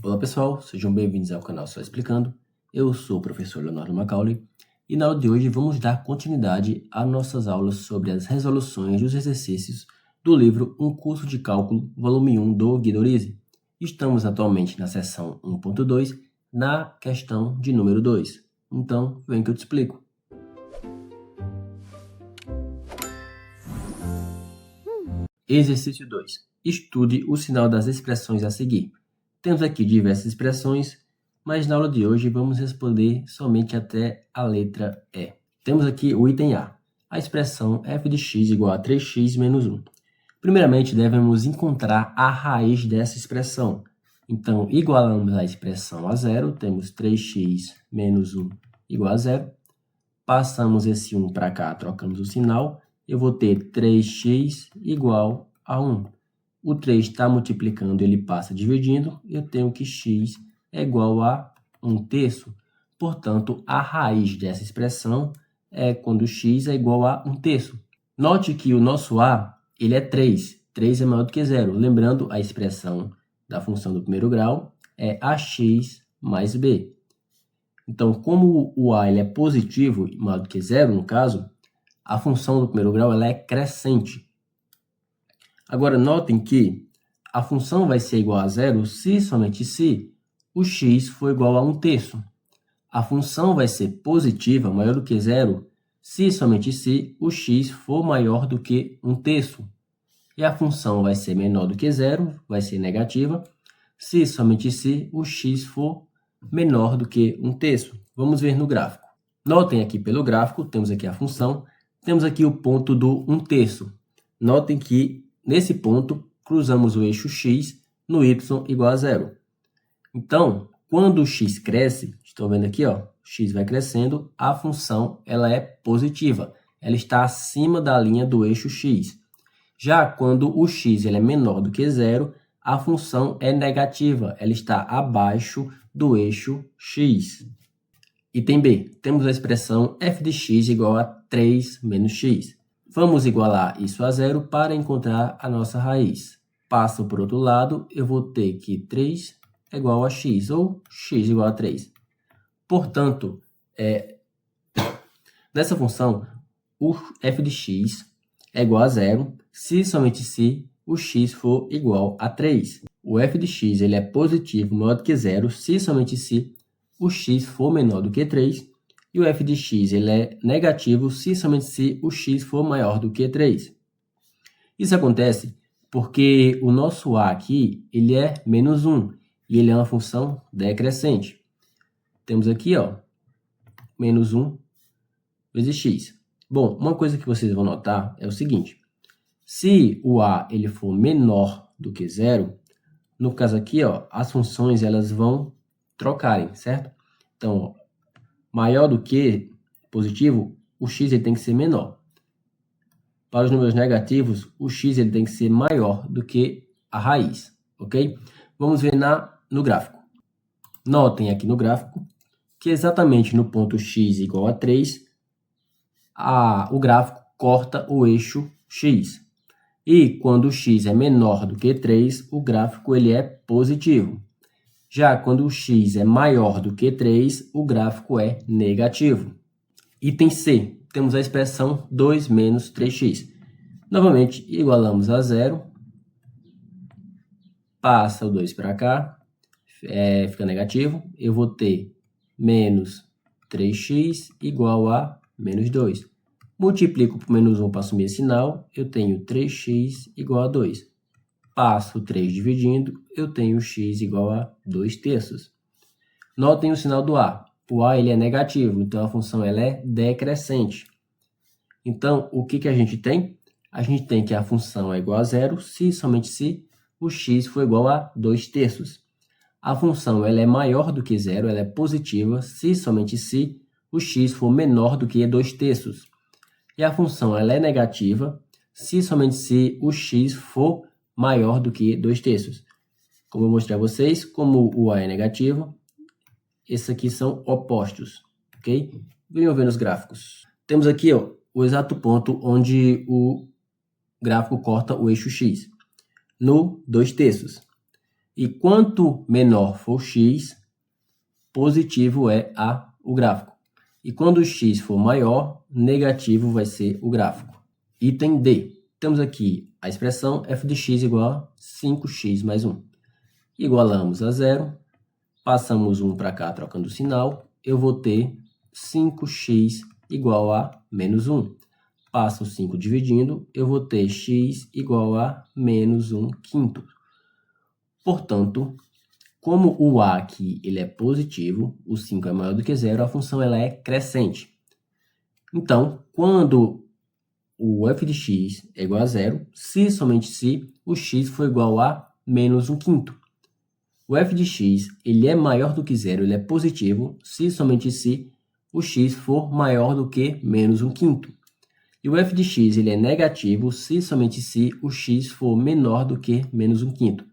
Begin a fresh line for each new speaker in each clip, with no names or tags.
Olá pessoal, sejam bem-vindos ao canal Só Explicando. Eu sou o professor Leonardo Macaulay e na aula de hoje vamos dar continuidade às nossas aulas sobre as resoluções dos exercícios do livro Um Curso de Cálculo, volume 1 do Guido Rizzi. Estamos atualmente na seção 1.2, na questão de número 2. Então, vem que eu te explico. Exercício 2. Estude o sinal das expressões a seguir. Temos aqui diversas expressões, mas na aula de hoje vamos responder somente até a letra E. Temos aqui o item A, a expressão f de x igual a 3x menos 1. Primeiramente, devemos encontrar a raiz dessa expressão. Então, igualamos a expressão a zero, temos 3x menos 1 igual a zero. Passamos esse 1 para cá, trocamos o sinal. Eu vou ter 3x igual a 1. O 3 está multiplicando, ele passa dividindo. Eu tenho que x é igual a 1/3. Portanto, a raiz dessa expressão é quando x é igual a 1/3. Note que o nosso a ele é 3. 3 é maior do que zero. Lembrando, a expressão da função do primeiro grau é ax mais b. Então, como o a ele é positivo, maior do que zero, no caso, a função do primeiro grau ela é crescente. Agora, notem que a função vai ser igual a zero se e somente se o x for igual a 1/3. A função vai ser positiva, maior do que zero, se e somente se o x for maior do que 1/3. E a função vai ser menor do que zero, vai ser negativa, se e somente se o x for menor do que 1/3. Vamos ver no gráfico. Notem aqui pelo gráfico, temos aqui a função, temos aqui o ponto do 1/3. Notem que nesse ponto cruzamos o eixo x no y igual a zero. Então, quando o x cresce, estão vendo aqui, ó, x vai crescendo, a função ela é positiva, ela está acima da linha do eixo x. Já quando o x ele é menor do que zero, a função é negativa, ela está abaixo do eixo x. Item B, temos a expressão f de x igual a 3 menos x. Vamos igualar isso a zero para encontrar a nossa raiz. Passo por outro lado, eu vou ter que 3 é igual a x, ou x igual a 3. Portanto, nessa função, o f de x é igual a zero se somente se o x for igual a 3. O f de x ele é positivo maior do que zero se somente se o x for menor do que 3. E o f de x ele é negativo se somente se o x for maior do que 3. Isso acontece porque o nosso a aqui ele é menos 1 e ele é uma função decrescente. Temos aqui, ó, menos 1 vezes x. Bom, uma coisa que vocês vão notar é o seguinte. Se o a ele for menor do que zero, no caso aqui, ó, as funções elas vão trocarem, certo? Então, maior do que positivo, o x ele tem que ser menor. Para os números negativos, o x ele tem que ser maior do que a raiz, ok? Vamos ver no gráfico. Notem aqui no gráfico que exatamente no ponto x igual a 3, o gráfico corta o eixo x. E quando o x é menor do que 3, o gráfico ele é positivo. Já quando o x é maior do que 3, o gráfico é negativo. Item C, temos a expressão 2 menos 3x. Novamente, igualamos a zero. Passa o 2 para cá, fica negativo. Eu vou ter menos 3x igual a menos 2. Multiplico por menos 1 para assumir esse sinal, eu tenho 3x igual a 2. Passo 3 dividindo, eu tenho x igual a 2/3. Notem o sinal do a. O a ele é negativo, então a função ela é decrescente. Então, o que a gente tem? A gente tem que a função é igual a zero se somente se o x for igual a 2/3. A função ela é maior do que zero, ela é positiva se somente se o x for menor do que 2/3. E a função ela é negativa se somente se o x for maior do que 2/3. Como eu mostrei a vocês, como o a é negativo, esses aqui são opostos, ok? Venham ver nos gráficos. Temos aqui, ó, o exato ponto onde o gráfico corta o eixo x, no 2/3. E quanto menor for x, positivo é o gráfico. E quando o x for maior, negativo vai ser o gráfico. Item D. Temos aqui a expressão f de x igual a 5x mais 1. Igualamos a 0. Passamos 1 para cá, trocando o sinal. Eu vou ter 5x igual a menos 1. Passo 5 dividindo, eu vou ter x igual a menos 1 quinto. Portanto, como o a aqui ele é positivo, o 5 é maior do que 0, a função ela é crescente. Então, quando o f de x é igual a 0, se somente se o x for igual a menos 1 quinto. O f de x ele é maior do que 0, ele é positivo, se somente se o x for maior do que menos 1 quinto. E o f de x ele é negativo, se somente se o x for menor do que menos 1 quinto.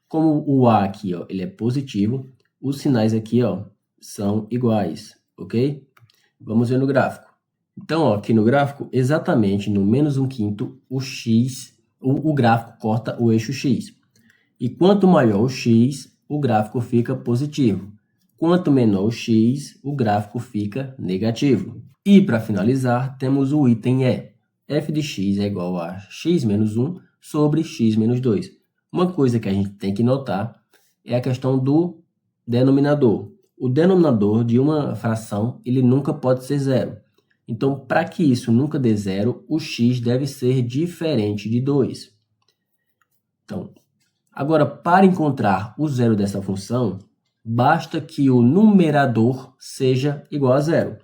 Como o a aqui ó, ele é positivo, os sinais aqui ó, são iguais, ok? Vamos ver no gráfico. Então, ó, aqui no gráfico, exatamente no menos 1 quinto, o gráfico corta o eixo x. E quanto maior o x, o gráfico fica positivo. Quanto menor o x, o gráfico fica negativo. E para finalizar, temos o item E. f de x é igual a x menos 1 sobre x menos 2. Uma coisa que a gente tem que notar é a questão do denominador. O denominador de uma fração, ele nunca pode ser zero. Então, para que isso nunca dê zero, o x deve ser diferente de 2. Então, agora, para encontrar o zero dessa função, basta que o numerador seja igual a zero.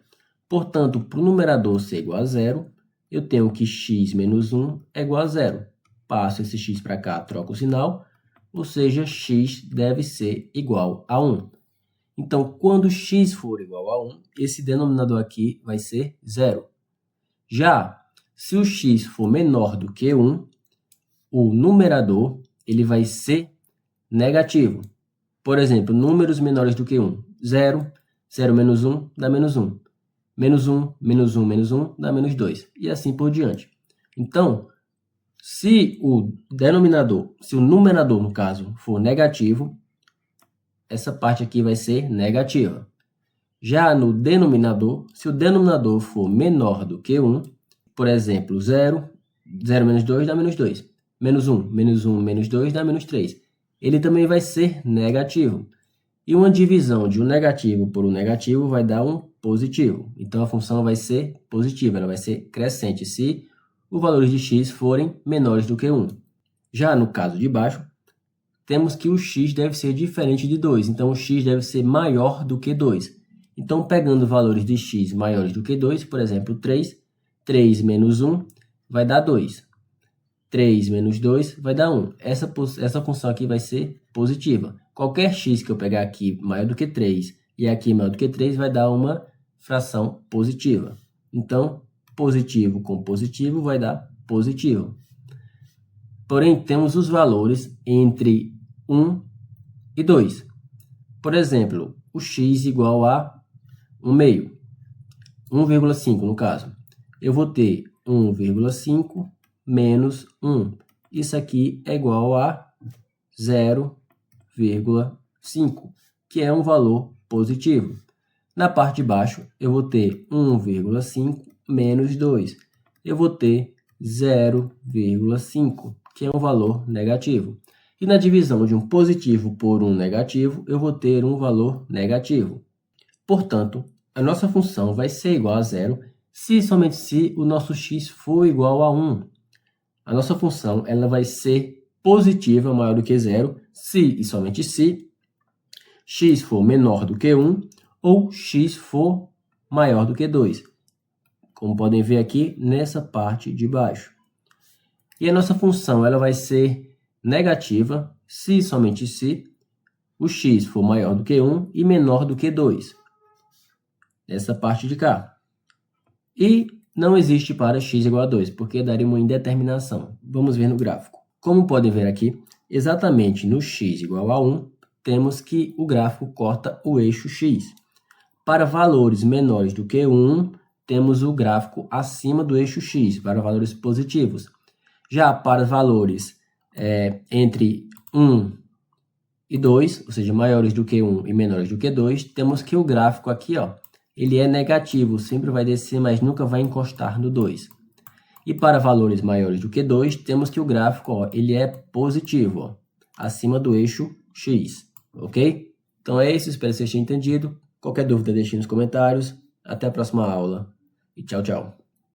Portanto, para o numerador ser igual a zero, eu tenho que x menos 1 é igual a zero. Passo esse x para cá, troco o sinal, ou seja, x deve ser igual a 1. Então, quando x for igual a 1, esse denominador aqui vai ser zero. Já, se o x for menor do que 1, o numerador ele vai ser negativo. Por exemplo, números menores do que 1. 0, 0 menos 1 dá menos 1. Menos 1, menos 1, menos 1 dá menos 2. E assim por diante. Então, se o numerador, no caso, for negativo, essa parte aqui vai ser negativa. Já no denominador, se o denominador for menor do que 1, por exemplo, 0, 0 menos 2 dá menos 2. Menos 1, menos 1, menos 2 dá menos 3. Ele também vai ser negativo. E uma divisão de um negativo por um negativo vai dar um positivo. Então, a função vai ser positiva, ela vai ser crescente se os valores de x forem menores do que 1. Já no caso de baixo, temos que o x deve ser diferente de 2. Então, o x deve ser maior do que 2. Então, pegando valores de x maiores do que 2, por exemplo, 3, 3 menos 1 vai dar 2. 3 menos 2 vai dar 1. Essa função aqui vai ser positiva. Qualquer x que eu pegar aqui maior do que 3 e aqui maior do que 3 vai dar uma fração positiva. Então, positivo com positivo vai dar positivo. Porém, temos os valores entre 1 e 2. Por exemplo, o x igual a 1 meio. 1,5 no caso. Eu vou ter 1,5 menos 1. Isso aqui é igual a 0,5, que é um valor positivo. Na parte de baixo, eu vou ter 1,5 menos 2. Eu vou ter 0,5, que é um valor negativo. E na divisão de um positivo por um negativo, eu vou ter um valor negativo. Portanto, a nossa função vai ser igual a zero se somente se o nosso x for igual a 1. A nossa função ela vai ser positiva maior do que zero se e somente se x for menor do que 1 ou x for maior do que 2. Como podem ver aqui nessa parte de baixo. E a nossa função ela vai ser negativa se e somente se o x for maior do que 1 e menor do que 2. Nessa parte de cá. E não existe para x igual a 2, porque daria uma indeterminação. Vamos ver no gráfico. Como podem ver aqui, exatamente no x igual a 1, temos que o gráfico corta o eixo x. Para valores menores do que 1, temos o gráfico acima do eixo x, para valores positivos. Já para valores entre 1 e 2, ou seja, maiores do que 1 e menores do que 2, temos que o gráfico aqui, ó, ele é negativo, sempre vai descer, mas nunca vai encostar no 2. E para valores maiores do que 2, temos que o gráfico, ó, ele é positivo, ó, acima do eixo X, ok? Então é isso, espero que vocês tenham entendido. Qualquer dúvida, deixe nos comentários. Até a próxima aula e tchau, tchau.